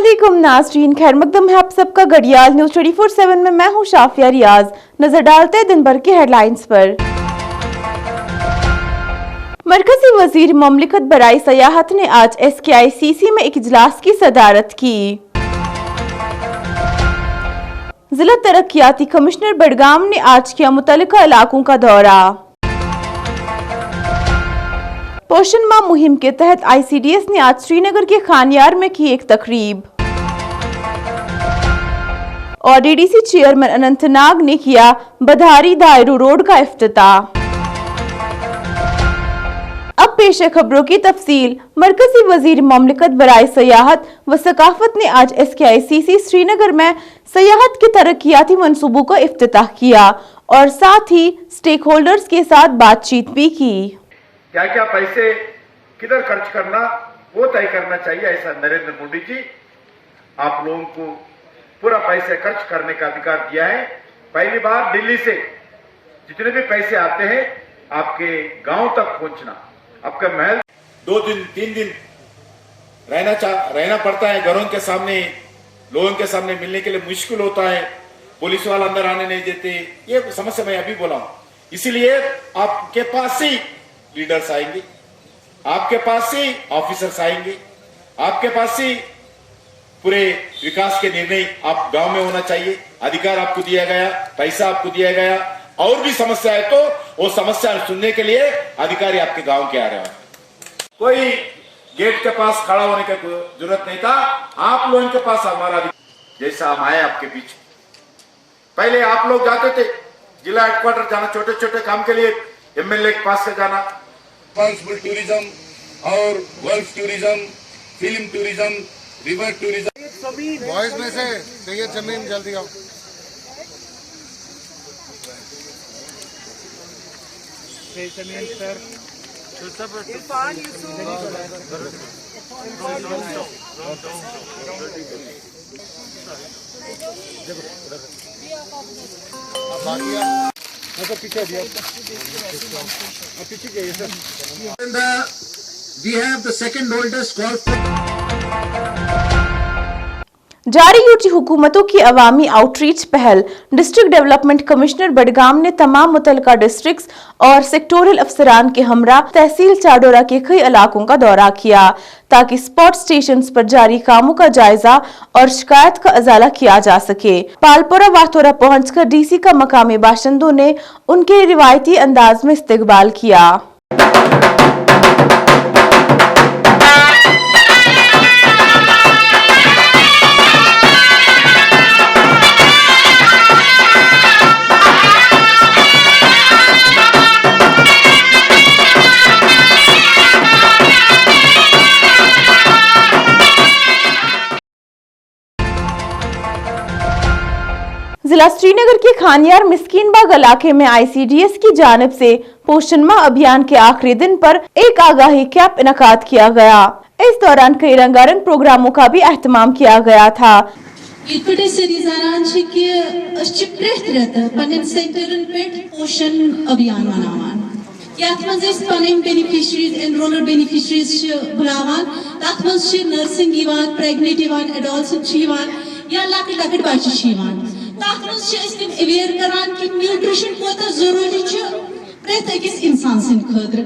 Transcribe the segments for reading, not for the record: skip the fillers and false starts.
अस्सलामुअलैकुम नाज़रीन, खैर मकदम है आप सबका घड़ियाल न्यूज़ 24/7 में। मैं हूं शाफिया रियाज। नजर डालते हैं दिन भर के हेडलाइंस पर। मरकजी वजीर ममलिकत बराए सयाहत ने आज SKICC में एक इजलास की सदारत की। जिला तरक्याती कमिश्नर बडगाम ने आज किया मुतल्लिका इलाकों का दौरा। पोषण माह मुहिम के तहत ICDS ने आज श्रीनगर के खानियार में की एक तकरीब। और DDC चेयरमैन अनंतनाग ने किया बधारी दायरू रोड का इफ्तिताह। अब पेश है खबरों की तफसील। मरकजी वजीर ममलिकत बराए सयाहत व सकाफत ने आज SKICC श्रीनगर में सयाहत के तरक्याती मंसूबों का इफ्तिताह किया और साथ ही स्टेक होल्डर्स के साथ बातचीत भी की। क्या क्या पैसे किधर खर्च करना वो तय करना चाहिए। ऐसा नरेंद्र मोदी जी आप लोगों को पूरा पैसे खर्च करने का अधिकार दिया है। पहली बार दिल्ली से जितने भी पैसे आते हैं आपके गांव तक पहुंचना, आपका महल 2 दिन 3 दिन रहना पड़ता है। घरों के सामने लोगों के सामने मिलने के लिए मुश्किल होता है। पुलिस वाला अंदर आने नहीं देते। ये समस्या मैं अभी बोला हूं। इसीलिए आपके पास ही लीडर्स आएंगे, आपके पास ही ऑफिसर्स आएंगे, आपके पास ही पूरे विकास के निर्णय आप गांव में होना चाहिए। अधिकार आपको दिया गया, पैसा आपको दिया गया। और भी समस्या है तो वो समस्या सुनने के लिए अधिकारी आपके गांव के आ रहे हैं। कोई गेट के पास खड़ा होने की जरूरत नहीं था। आप लोगों के पास हमारा जैसा हम आए आपके बीच। पहले आप लोग जाते थे जिला हेडक्वार्टर जाना, छोटे छोटे काम के लिए MLA के पास से जाना। रिस्पांसिबल टूरिज्म और gulf tourism, film tourism, river tourism. Boys में से चाहिए जमीन, जल्दी आओ। पीछे we have the second oldest golf जारी UT हुकूमतों की अवामी आउटरीच पहल। डिस्ट्रिक्ट डेवलपमेंट कमिश्नर बडगाम ने तमाम मुतल्लिका डिस्ट्रिक्ट्स और सेक्टोरल अफसरान के हमरा तहसील चाडोरा के कई इलाकों का दौरा किया ताकि स्पॉट स्टेशंस पर जारी कामों का जायजा और शिकायत का अजाला किया जा सके। पालपुरा वाथोरा पहुंचकर DC का मकामी बाशिंदों ने उनके रिवायती अंदाज में इस्तकबाल किया। जिला श्रीनगर के खानियार मिस्कीन बाग इलाके में ICDS की जानिब से पोषण माह अभियान के आखिरी दिन पर एक आगाही कैंप इनकाद किया गया। इस दौरान कई रंगारंग प्रोग्रामों का भी एहतमाम किया गया था। पोषण अभियान मनावान यात मंज बेनिफिशरीज एनरोलर बेनिफिशरीज बुलावान, तथ मंज नर्सिंग यिवान, प्रेग्नेंट यिवान, एडोलसेंट यिवान या लकट लकट बच्चे यिवान। तथ मंज अवेयर करान कि न्यूट्रिशन कोता जरूरी छ प्रत्येक अकिस इंसान सिंद खतर।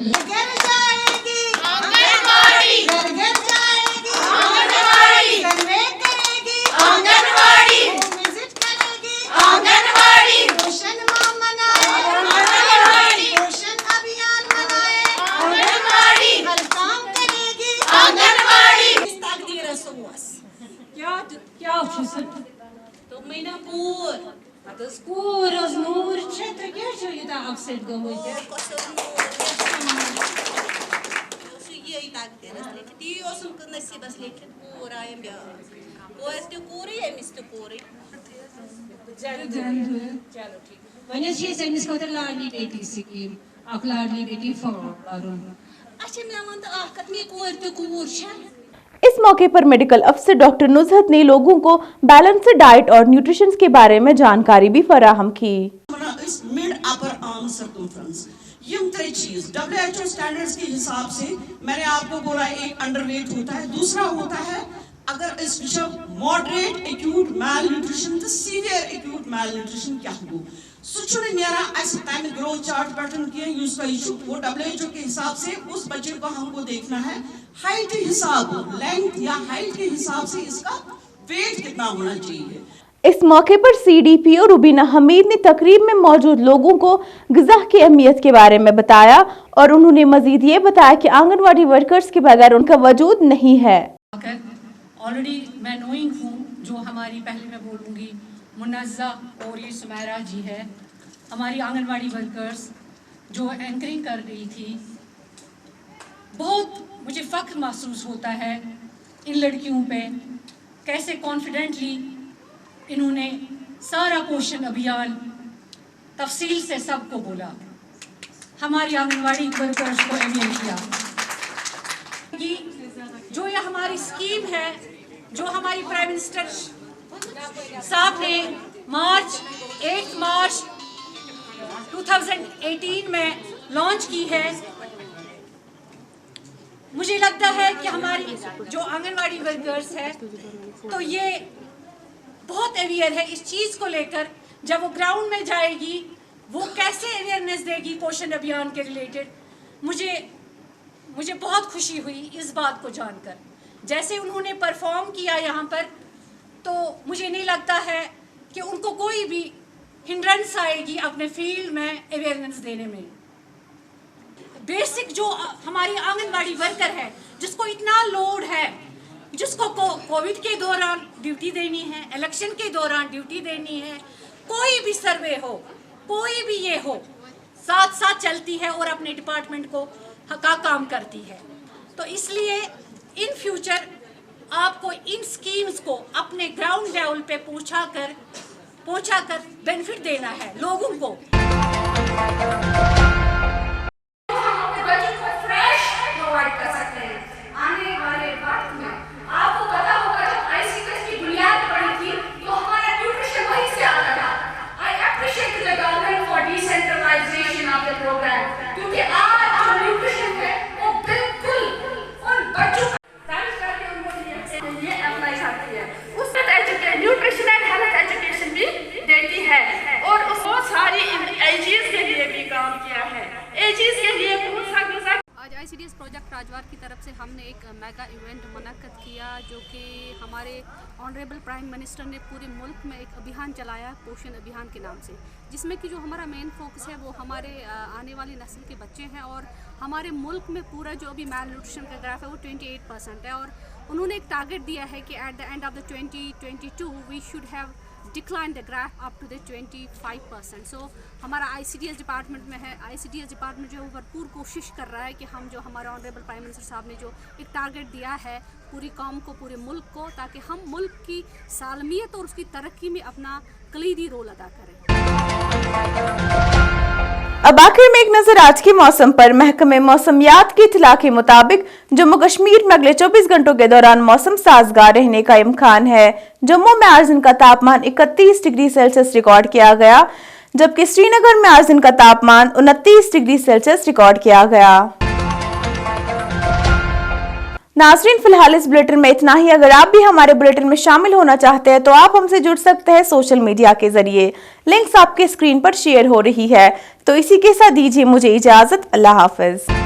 लाडली बेटी स्कीम लाडली बेटी इस मौके पर मेडिकल अफसर डॉक्टर नुजहत ने लोगों को बैलेंस्ड डाइट और न्यूट्रिशन के बारे में जानकारी भी फराहम की। मिड अपर आर्म सर्कमफ्रेंस चीज WHO स्टैंडर्ड्स के हिसाब से मैंने आपको बोला, एक अंडरवेट होता है, दूसरा होता है अगर इस मॉडरेट एक्यूट मैल न्यूट्रिशन तो सीवियर एक्यूट मैल न्यूट्रिशन क्या हो सो नेरा तम ग्रोथ चार्ट पे वो WHO के हिसाब से उस बच्चे को हमको देखना है हाइट के हिसाब लेंथ या हाइट के हिसाब से इसका वेट कितना होना चाहिए। इस मौके पर CDPO रुबीना हमीद ने तकरीब में मौजूद लोगों को ग़िज़ा की अहमियत के बारे में बताया और उन्होंने मजीद ये बताया कि आंगनवाड़ी वर्कर्स के बगैर उनका वजूद नहीं है। ऑलरेडी मैं नोइंग हूँ जो हमारी पहले मैं बोलूँगी मुन्नज़्ज़ा और ये सुमैरा जी है, हमारी आंगनवाड़ी वर्कर्स जो एंकरिंग कर रही थी। बहुत मुझे फ़ख्र महसूस होता है इन लड़कियों पे, कैसे कॉन्फिडेंटली इन्होंने सारा पोषण अभियान तफसील से सबको बोला, हमारी आंगनवाड़ी वर्कर्स को अवेयर किया कि जो ये हमारी स्कीम है जो हमारी प्राइम मिनिस्टर साहब ने 8 मार्च 2018 में लॉन्च की है। मुझे लगता है कि हमारी जो आंगनवाड़ी वर्कर्स है तो ये बहुत अवेयर है इस चीज़ को लेकर। जब वो ग्राउंड में जाएगी वो कैसे अवेयरनेस देगी पोषण अभियान के रिलेटेड। मुझे बहुत खुशी हुई इस बात को जानकर। जैसे उन्होंने परफॉर्म किया यहाँ पर तो मुझे नहीं लगता है कि उनको कोई भी हिंड्रेंस आएगी अपने फील्ड में अवेयरनेस देने में। बेसिक जो हमारी आंगनवाड़ी वर्कर है जिसको इतना लोड है, जिसको कोविड के दौरान ड्यूटी देनी है, इलेक्शन के दौरान ड्यूटी देनी है, कोई भी सर्वे हो, कोई भी ये हो, साथ साथ चलती है और अपने डिपार्टमेंट को का काम करती है। तो इसलिए इन फ्यूचर आपको इन स्कीम्स को अपने ग्राउंड लेवल पे पहुंचा कर बेनिफिट देना है लोगों को। न्यूट्रिशन एंड हेल्थ एजुकेशन भी देती है और उसको सारी एजीज के लिए भी काम किया है। एजीज के लिए आज ICDS प्रोजेक्ट राजवार की तरफ से हमने एक मेगा इवेंट मुनक्कद किया जो कि हमारे ऑनरेबल प्राइम मिनिस्टर ने पूरे मुल्क में एक अभियान चलाया पोषण अभियान के नाम से, जिसमें कि जो हमारा मेन फोकस है वो हमारे आने वाली नस्ल के बच्चे हैं। और हमारे मुल्क में पूरा जो अभी मैल न्यूट्रिशन का ग्राफ है वो 28% है और उन्होंने एक टारगेट दिया है कि at the end of the 2022 we should have decline the graph up to the 25%। So हमारा ICDS डिपार्टमेंट में है, ICDS डिपार्टमेंट जो है वो भरपूर कोशिश कर रहा है कि हम जो हमारे ऑनरेबल प्राइम मिनिस्टर साहब ने जो एक टारगेट दिया है पूरी कौम को, पूरे मुल्क को, ताकि हम मुल्क की सालमियत और उसकी तरक्की में अपना कलीदी रोल अदा करें। अब आखिर में एक नजर आज के मौसम पर। महकमे मौसमियात की इत्तला के मुताबिक जम्मू कश्मीर में अगले 24 घंटों के दौरान मौसम साजगार रहने का इम्कान है। जम्मू में आज दिन का तापमान 31 डिग्री सेल्सियस रिकॉर्ड किया गया, जबकि श्रीनगर में आज दिन का तापमान 29 डिग्री सेल्सियस रिकॉर्ड किया गया। नाज़रीन, फिलहाल इस बुलेटिन में इतना ही। अगर आप भी हमारे बुलेटिन में शामिल होना चाहते हैं तो आप हमसे जुड़ सकते हैं सोशल मीडिया के जरिए। लिंक्स आपके स्क्रीन पर शेयर हो रही है। तो इसी के साथ दीजिए मुझे इजाजत। अल्लाह हाफिज।